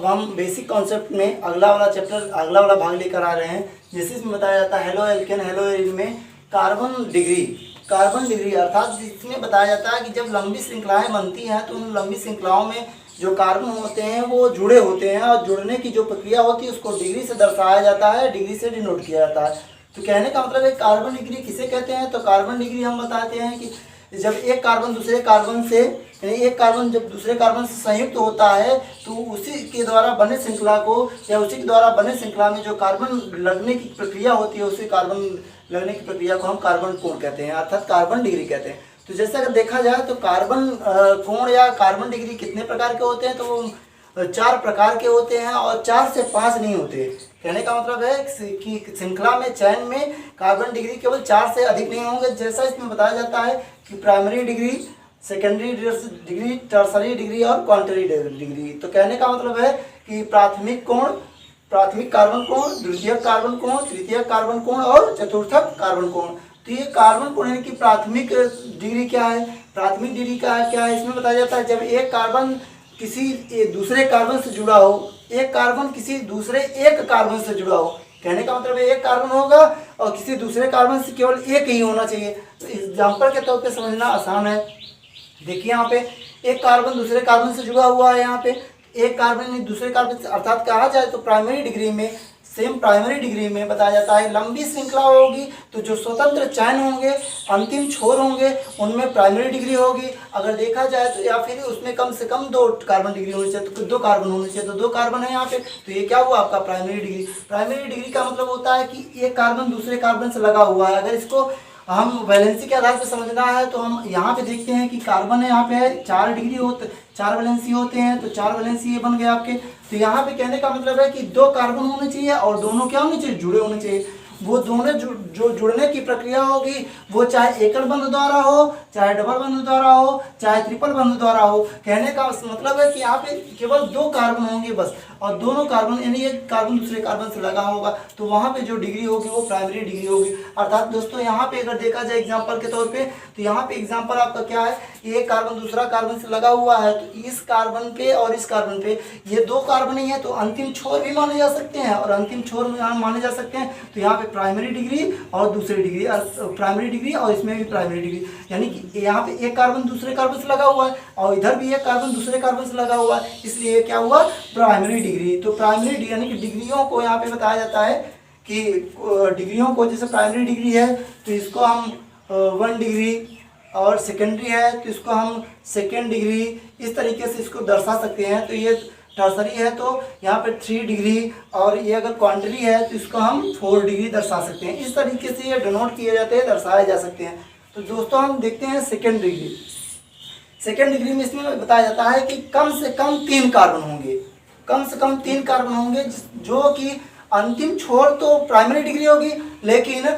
अब हम basic concept में अगला वाला चैप्टर, अगला वाला भाग लेकर आ रहे हैं, जिससे इसमें बताया जाता है हेलो एल्केन हेलो एरिन में कार्बन डिग्री अर्थात जिसमें बताया जाता है कि जब लंबी श्रृंखलाएं बनती हैं तो उन लंबी श्रृंखलाओं में जो कार्बन होते हैं वो जुड़े होते हैं, और जुड़ने की जो प्रक्रिया होती है उसको डिग्री से दर्शाया जाता है, डिग्री से डिनोट किया जाता है। तो कहने का मतलब है कार्बन डिग्री किसे कहते हैं, तो कार्बन डिग्री हम बताते हैं कि जब एक कार्बन दूसरे कार्बन से, यानी एक कार्बन जब दूसरे कार्बन से संयुक्त होता है तो उसी के द्वारा बने श्रृंखला को, या उसी के द्वारा बने श्रृंखला में जो कार्बन लगने की प्रक्रिया होती है, उसी कार्बन लगने की प्रक्रिया को हम कार्बन कोण कहते हैं, अर्थात कार्बन डिग्री कहते हैं। तो जैसे अगर देखा जाए तो कार्बन कोण या कार्बन डिग्री कितने प्रकार के होते हैं, तो वो 4 प्रकार के होते हैं, और 4 से 5 नहीं होते। कहने का मतलब है कि श्रृंखला में, चैन में कार्बन डिग्री केवल 4 से अधिक नहीं होंगे। जैसा इसमें बताया जाता है कि primary decree, secondary degree, tertiary degree और क्वार्टरी डिग्री। तो कहने का मतलब है कि प्राथमिक कोण, प्राथमिक कार्बन कोण, द्वितीयक कार्बन कोण, तृतीयक कार्बन कोण और चतुर्थक कार्बन कोण। तो ये कार्बन कोण यानी कि प्राथमिक डिग्री क्या है, प्राथमिक डिग्री क्या है, इसमें बताया जाता है जब एक कार्बन किसी दूसरे कार्बन से जुड़ा हो, एक कार्बन किसी दूसरे एक कार्बन से जुड़ा हो। कहने का मतलब है एक कार्बन होगा और किसी दूसरे कार्बन से केवल एक ही होना चाहिए। तो एग्जाम्पल के तौर पे समझना आसान है। देखिए यहाँ पे एक कार्बन दूसरे कार्बन से जुड़ा हुआ है, यहाँ पे एक कार्बन दूसरे कार्बन से, अर्थात कहा जाए तो प्राइमरी डिग्री में, सेम प्राइमरी डिग्री में बताया जाता है लंबी श्रृंखला होगी तो जो स्वतंत्र चैन होंगे, अंतिम छोर होंगे, उनमें प्राइमरी डिग्री होगी। अगर देखा जाए तो या फिर उसमें कम से कम 2 कार्बन डिग्री होनी चाहिए, तो 2 कार्बन होने चाहिए, तो 2 कार्बन है यहाँ पे, तो ये क्या हुआ आपका प्राइमरी डिग्री। प्राइमरी डिग्री का मतलब होता है कि एक कार्बन दूसरे कार्बन से लगा हुआ है। अगर इसको हम वैलेंसी के आधार पर समझना है तो हम यहाँ पे देखते हैं कि कार्बन है, यहाँ पे है 4 डिग्री होते, 4 वैलेंसी होते हैं, तो 4 वैलेंसी ये बन गए आपके। तो यहाँ पे कहने का मतलब है कि 2 कार्बन होने चाहिए और दोनों क्या होने चाहिए, जुड़े होने चाहिए। वो दोनों जो जुड़ने की प्रक्रिया होगी वो चाहे एकल बंध द्वारा हो, चाहे डबल बंध द्वारा हो, चाहे ट्रिपल बंध द्वारा हो। कहने का मतलब है कि यहाँ पे केवल 2 कार्बन होंगे बस, और दोनों कार्बन यानी एक कार्बन दूसरे कार्बन से लगा होगा, तो वहाँ पे जो डिग्री होगी वो प्राइमरी डिग्री होगी। अर्थात दोस्तों यहाँ पे अगर देखा जाए एग्जाम्पल के तौर पे, तो यहाँ पे एग्जाम्पल आपका क्या है, एक कार्बन दूसरा कार्बन से लगा हुआ है, तो इस कार्बन पे और इस कार्बन पे ये 2 कार्बन ही है, तो अंतिम छोर भी माने जा सकते हैं और अंतिम छोर माने जा सकते हैं। तो यहाँ पे प्राइमरी डिग्री और दूसरी डिग्री, प्राइमरी डिग्री और इसमें भी प्राइमरी डिग्री, यानी कि यहाँ पे एक कार्बन दूसरे कार्बन से लगा हुआ है और इधर भी एक कार्बन दूसरे कार्बन से लगा हुआ है, इसलिए क्या हुआ, प्राइमरी डिग्री। तो प्राइमरी यानी कि डिग्रियों को यहाँ पे बताया जाता है कि डिग्रियों को, जैसे प्राइमरी डिग्री है तो इसको हम 1 डिग्री, और सेकेंडरी है तो इसको हम 2nd डिग्री, इस तरीके से इसको दर्शा सकते हैं। तो ये टर्सरी है तो यहाँ पे 3 डिग्री, और ये अगर क्वार्टरी है तो इसको हम 4 डिग्री दर्शा सकते हैं। इस तरीके से ये डिनोट किए जाते हैं, दर्शाए जा सकते हैं। तो दोस्तों हम देखते हैं 2nd डिग्री। 2nd डिग्री में इसमें बताया जाता है कि कम से कम 3 कार्बन होंगे, कम से कम 3 कार्बन होंगे, जो कि अंतिम छोर तो प्राइमरी डिग्री होगी, लेकिन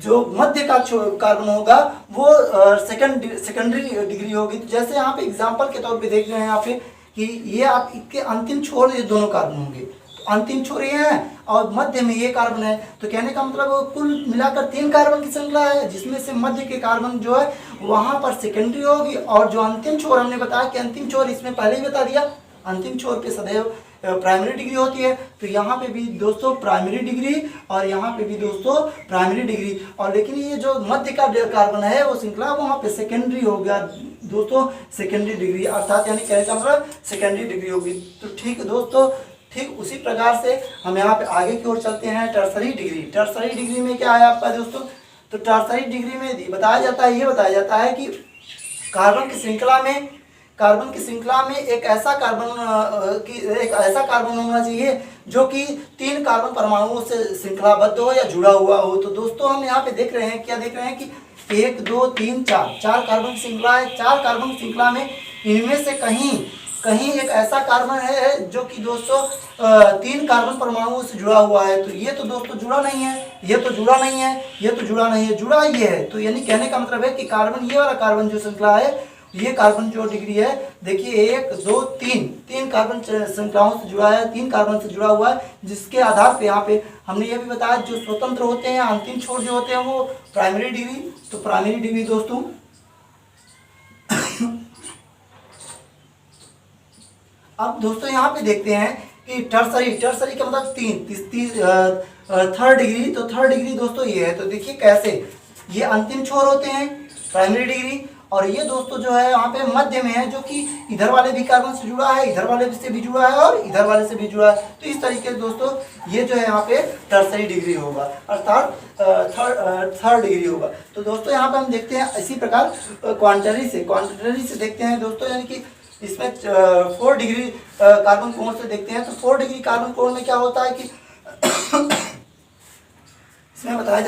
जो मध्य का कार्बन होगा वो सेकेंडरी डिग्री होगी। तो जैसे यहाँ पे एग्जांपल के तौर पे देख रहे हैं यहाँ पे कि ये आप इसके अंतिम छोर, ये दोनों कार्बन होंगे, तो अंतिम छोर ये है और मध्य में ये कार्बन है। तो कहने का मतलब कुल मिलाकर 3 कार्बन की श्रृंखला है, जिसमें से मध्य के कार्बन जो है वहाँ पर सेकेंडरी होगी, और जो अंतिम छोर हमने बताया कि अंतिम छोर, इसमें पहले ही बता दिया, अंतिम छोर पे सदैव प्राइमरी डिग्री होती है। तो यहाँ पे भी दोस्तों प्राइमरी डिग्री और यहाँ पे भी दोस्तों प्राइमरी डिग्री, और लेकिन ये जो मध्य का कार्बन है वो श्रृंखला वहाँ पे सेकेंडरी हो गया दोस्तों, सेकेंडरी डिग्री, अर्थात यानी कहने का मतलब सेकेंडरी डिग्री होगी। तो ठीक दोस्तों, ठीक उसी प्रकार से हम यहाँ पे आगे की ओर चलते हैं। टर्सरी डिग्री, टर्सरी डिग्री में क्या है आपका दोस्तों, तो टर्सरी डिग्री में बताया जाता है, ये बताया जाता है कि कार्बन की श्रृंखला में एक ऐसा कार्बन होना चाहिए जो कि 3 कार्बन परमाणुओं से श्रृंखलाबद्ध हो या जुड़ा हुआ हो। तो दोस्तों हम यहाँ पे देख रहे हैं, क्या देख रहे हैं कि 1 2 3 4 कार्बन श्रृंखला है। 4 कार्बन श्रृंखला में इनमें से कहीं एक ऐसा कार्बन है जो कि दोस्तों 3 कार्बन परमाणुओं से जुड़ा हुआ है। तो ये तो दोस्तों जुड़ा नहीं है, ये तो जुड़ा नहीं है, ये तो जुड़ा नहीं है, जुड़ा ये है। तो यानी कहने का मतलब है कि कार्बन, ये वाला कार्बन जो श्रृंखला है, ये कार्बन जो डिग्री है, देखिए 1 2 3 कार्बन श्रृंखलाओं से जुड़ा है, 3 कार्बन से जुड़ा हुआ है, जिसके आधार पे यहाँ पे हमने ये भी बताया जो स्वतंत्र होते हैं, अंतिम छोर जो होते हैं वो प्राइमरी डिग्री। तो प्राइमरी डिग्री दोस्तों अब दोस्तों यहाँ पे देखते हैं कि टर्सरी का मतलब थर्ड डिग्री, तो थर्ड डिग्री दोस्तों ये है। तो देखिए कैसे ये अंतिम छोर होते हैं प्राइमरी डिग्री, और ये दोस्तों जो है यहाँ पे मध्य में है, जो कि इधर वाले भी कार्बन से जुड़ा है, इधर वाले से भी जुड़ा है और इधर वाले से भी जुड़ा है। तो इस तरीके से दोस्तों ये जो है यहाँ पे टर्सरी डिग्री होगा, अर्थात थर्ड डिग्री होगा। तो दोस्तों यहाँ पे हम देखते हैं इसी प्रकार क्वांटरी से देखते हैं दोस्तों, यानी कि इसमें 4 डिग्री कार्बन कोण से देखते हैं। तो 4 डिग्री कार्बन कोण में क्या होता है कि इसमें बताया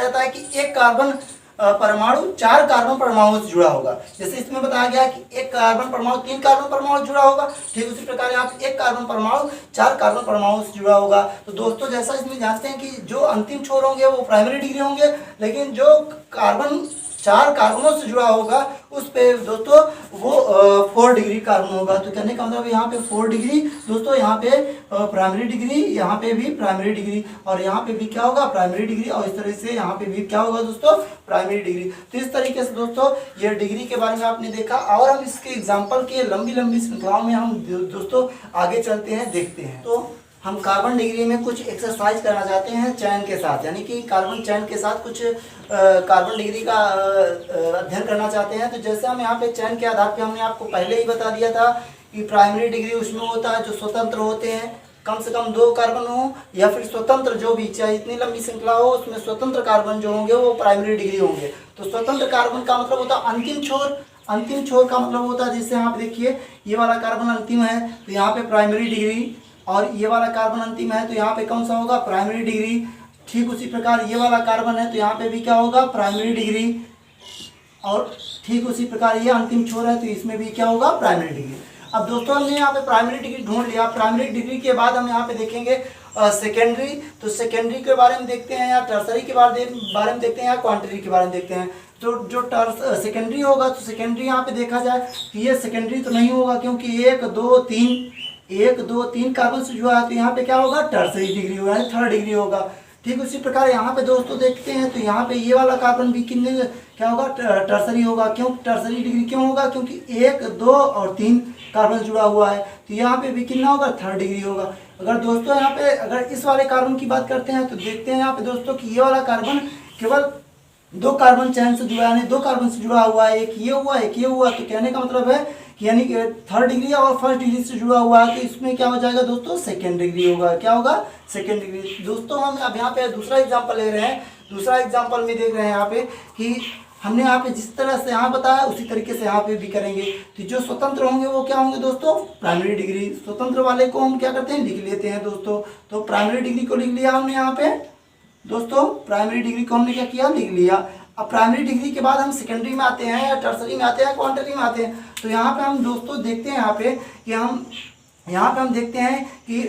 जाता है कि एक कार्बन परमाणु 4 कार्बन परमाणु से जुड़ा होगा। जैसे इसमें बताया गया कि एक कार्बन परमाणु 3 कार्बन परमाणु से जुड़ा होगा, ठीक उसी प्रकार यहाँ पे एक कार्बन परमाणु 4 कार्बन परमाणु से जुड़ा होगा। तो दोस्तों जैसा इसमें जानते हैं कि जो अंतिम छोर होंगे वो प्राइमरी डिग्री होंगे, लेकिन जो कार्बन 4 कार्बनों से जुड़ा होगा उस पे दोस्तों वो 4 डिग्री कार्बन होगा। तो कहने का मतलब यहाँ पे 4 डिग्री दोस्तों, यहाँ पे प्राइमरी डिग्री, यहाँ पे भी प्राइमरी डिग्री, और यहाँ पे भी क्या होगा प्राइमरी डिग्री, और इस तरह से यहाँ पे भी क्या होगा दोस्तों प्राइमरी डिग्री। तो इस तरीके से दोस्तों ये डिग्री के बारे में आपने देखा, और हम इसके एग्जाम्पल के लंबी श्रृंखलाओं में हम दोस्तों आगे चलते हैं, देखते हैं। तो हम कार्बन डिग्री में कुछ एक्सरसाइज करना चाहते हैं चयन के साथ, यानी कि कार्बन चयन के साथ कुछ कार्बन डिग्री का अध्ययन करना चाहते हैं। तो जैसे हम यहाँ पे चयन के आधार पे हमने आपको पहले ही बता दिया था कि प्राइमरी डिग्री उसमें होता है जो स्वतंत्र होते हैं, कम से कम 2 कार्बन हो, या फिर स्वतंत्र जो भी, चाहे इतनी लंबी श्रृंखला हो उसमें स्वतंत्र कार्बन जो होंगे वो प्राइमरी डिग्री होंगे। तो स्वतंत्र कार्बन का मतलब होता है अंतिम छोर का मतलब होता है, जैसे आप देखिए ये वाला कार्बन अंतिम है तो यहाँ पे प्राइमरी डिग्री, और ये वाला कार्बन अंतिम है तो यहाँ पे कौन सा होगा प्राइमरी डिग्री। ठीक उसी प्रकार ये वाला कार्बन है तो यहाँ पे भी क्या होगा प्राइमरी डिग्री, और ठीक उसी प्रकार ये अंतिम छोर है तो इसमें भी क्या होगा प्राइमरी डिग्री। अब दोस्तों हमने यहाँ पे प्राइमरी डिग्री ढूंढ लिया। प्राइमरी डिग्री के बाद हम यहाँ पे देखेंगे सेकेंडरी। तो सेकेंडरी के बारे में देखते हैं, या टर्सरी के बारे में देखते हैं, या क्वांटरी के बारे में देखते हैं। तो जो सेकेंडरी होगा तो सेकेंडरी यहाँ पे देखा जाए तो ये सेकेंडरी तो नहीं होगा, क्योंकि 1 2 3 कार्बन से जुड़ा है तो यहाँ पे क्या होगा टर्सरी डिग्री होगा, थर्ड डिग्री होगा। ठीक उसी प्रकार यहाँ पे दोस्तों देखते हैं तो यहाँ पे ये वाला कार्बन भी कितने क्या होगा टर्सरी होगा। क्यों टर्सरी डिग्री क्यों होगा, क्योंकि 1 2 और 3 कार्बन जुड़ा हुआ है तो यहाँ पे भी कितना होगा थर्ड डिग्री होगा। अगर दोस्तों यहाँ पे अगर इस वाले कार्बन की बात करते हैं तो देखते हैं यहाँ पे दोस्तों कि ये वाला कार्बन केवल 2 कार्बन चैन से जुड़ा है, यानी 2 कार्बन से जुड़ा हुआ है, एक ये हुआ। तो कहने का मतलब है कि यानी कि थर्ड डिग्री और फर्स्ट डिग्री से जुड़ा हुआ है तो इसमें क्या हो जाएगा दोस्तों सेकेंड डिग्री होगा। क्या होगा सेकेंड डिग्री। दोस्तों हम अब यहाँ पे दूसरा एग्जांपल ले रहे हैं। दूसरा एग्जांपल में देख रहे हैं यहाँ पे कि हमने यहाँ पे जिस तरह से यहाँ बताया उसी तरीके से यहाँ पे भी करेंगे। तो जो स्वतंत्र होंगे वो क्या होंगे दोस्तों प्राइमरी डिग्री। स्वतंत्र वाले को हम क्या करते हैं लिख लेते हैं दोस्तों। तो प्राइमरी डिग्री को लिख लिया हमने यहाँ पे दोस्तों, प्राइमरी डिग्री को हमने क्या किया लिख लिया। अब प्राइमरी डिग्री के बाद हम सेकेंडरी में आते हैं, या टर्सरी में आते हैं, क्वांटरी में आते हैं। तो यहाँ पे हम दोस्तों देखते हैं यहाँ पे कि हम देखते हैं कि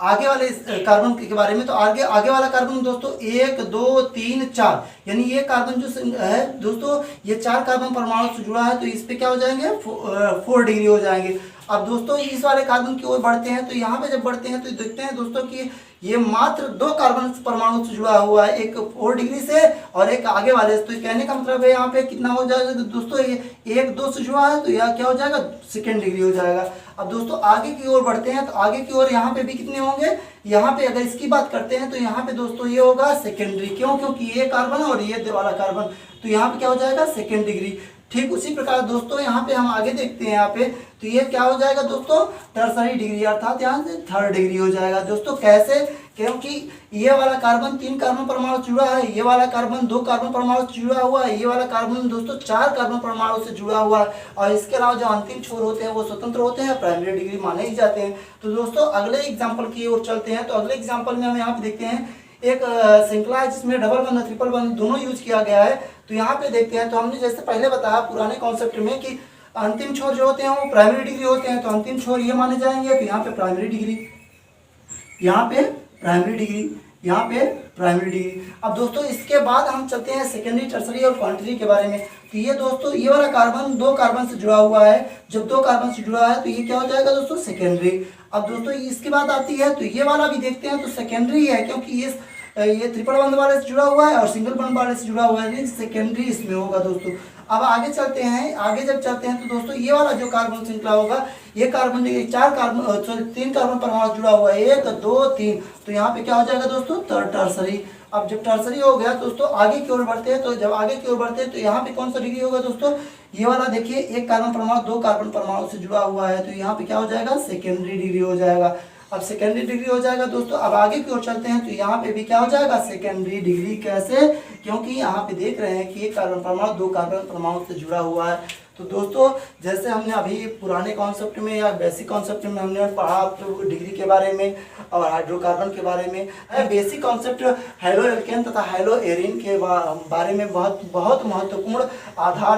आगे वाले कार्बन के बारे में। तो आगे वाला कार्बन दोस्तों 1 2 3 4, यानी ये कार्बन जो है दोस्तों ये 4 कार्बन परमाणु से जुड़ा है तो इस पे क्या हो जाएंगे 4 डिग्री हो जाएंगे। अब दोस्तों इस वाले कार्बन की ओर बढ़ते हैं तो यहाँ पे जब बढ़ते हैं तो देखते हैं दोस्तों कि ये मात्र 2 कार्बन परमाणु से जुड़ा हुआ है, एक 4 डिग्री से और एक आगे वाले से। तो कहने का मतलब है यहाँ पे कितना हो जाएगा दोस्तों, ये 1 2 से जुड़ा है तो यह क्या हो जाएगा सेकेंड डिग्री हो जाएगा। अब दोस्तों आगे की ओर बढ़ते हैं तो आगे की ओर यहाँ पे भी कितने होंगे, यहाँ पे अगर इसकी बात करते हैं तो यहाँ पे दोस्तों ये होगा सेकेंडरी। क्यों, क्योंकि ये कार्बन और ये वाला कार्बन, तो यहाँ पे क्या हो जाएगा सेकेंड डिग्री। ठीक उसी प्रकार दोस्तों यहाँ पे हम आगे देखते हैं यहाँ पे तो ये क्या हो जाएगा दोस्तों टर्सरी डिग्री, अर्थात यहाँ से थर्ड डिग्री हो जाएगा। दोस्तों कैसे, क्योंकि ये वाला कार्बन 3 कार्बन परमाणु से जुड़ा है, ये वाला कार्बन 2 कार्बन परमाणु से जुड़ा हुआ है, ये वाला कार्बन दोस्तों 4 कार्बन परमाणु से जुड़ा हुआ है, और इसके अलावा जो अंतिम छोर होते हैं वो स्वतंत्र होते हैं, प्राइमरी डिग्री माने ही जाते हैं। तो दोस्तों अगले एग्जाम्पल की ओर चलते हैं। तो अगले एग्जाम्पल में हम यहाँ पे देखते हैं एक श्रृंखला है जिसमें डबल बंध ट्रिपल बंध दोनों यूज किया गया है। तो यहाँ पे देखते हैं तो हमने जैसे पहले बताया पुराने कॉन्सेप्ट में कि अंतिम छोर जो होते हैं वो प्राइमरी डिग्री होते हैं, तो अंतिम छोर ये माने जाएंगे। तो यहाँ पे प्राइमरी डिग्री, यहाँ पे प्राइमरी डिग्री, यहाँ पे प्राइमरी डिग्री। अब दोस्तों इसके बाद हम चलते हैं सेकेंडरी टर्सरी और क्वांटरी के बारे में। तो ये दोस्तों ये वाला कार्बन 2 कार्बन से जुड़ा हुआ है, जब 2 कार्बन से जुड़ा है तो ये क्या हो जाएगा दोस्तों सेकेंडरी। अब दोस्तों इसके बाद आती है तो ये वाला भी देखते हैं तो सेकेंडरी है, क्योंकि ये ट्रिपल बंध वाले से जुड़ा हुआ है और सिंगल बंध वाले से जुड़ा हुआ है, सेकेंडरी इसमें होगा दोस्तों। अब आगे चलते हैं, आगे जब चलते हैं तो दोस्तों ये वाला जो कार्बन श्रृंखला होगा ये कार्बन डिग्री 3 कार्बन परमाणु जुड़ा हुआ है, 1 2 3, तो यहाँ पे क्या हो जाएगा दोस्तों, टर्सरी। अब जब टर्सरी हो गया दोस्तों, आगे की ओर बढ़ते हैं, तो जब आगे की ओर बढ़ते हैं तो यहाँ पे कौन सा डिग्री होगा दोस्तों, ये वाला देखिए, 1 कार्बन परमाणु 2 कार्बन परमाणु से जुड़ा हुआ है, तो यहाँ पे क्या हो जाएगा, सेकेंडरी डिग्री हो जाएगा। अब सेकेंडरी डिग्री हो जाएगा दोस्तों। अब आगे की ओर चलते हैं तो यहाँ पे भी क्या हो जाएगा, सेकेंडरी डिग्री। कैसे, क्योंकि यहाँ पे देख रहे हैं कि 1 कार्बन परमाणु 2 कार्बन परमाणु से जुड़ा हुआ है। तो दोस्तों जैसे हमने अभी पुराने कॉन्सेप्ट में या बेसिक कॉन्सेप्ट में हमने पढ़ा तो डिग्री के बारे में और हाइड्रोकार्बन के बारे में, बेसिक कॉन्सेप्ट हेलो एल्केन तथा हेलो एरिन के बारे में बहुत बहुत महत्वपूर्ण आधार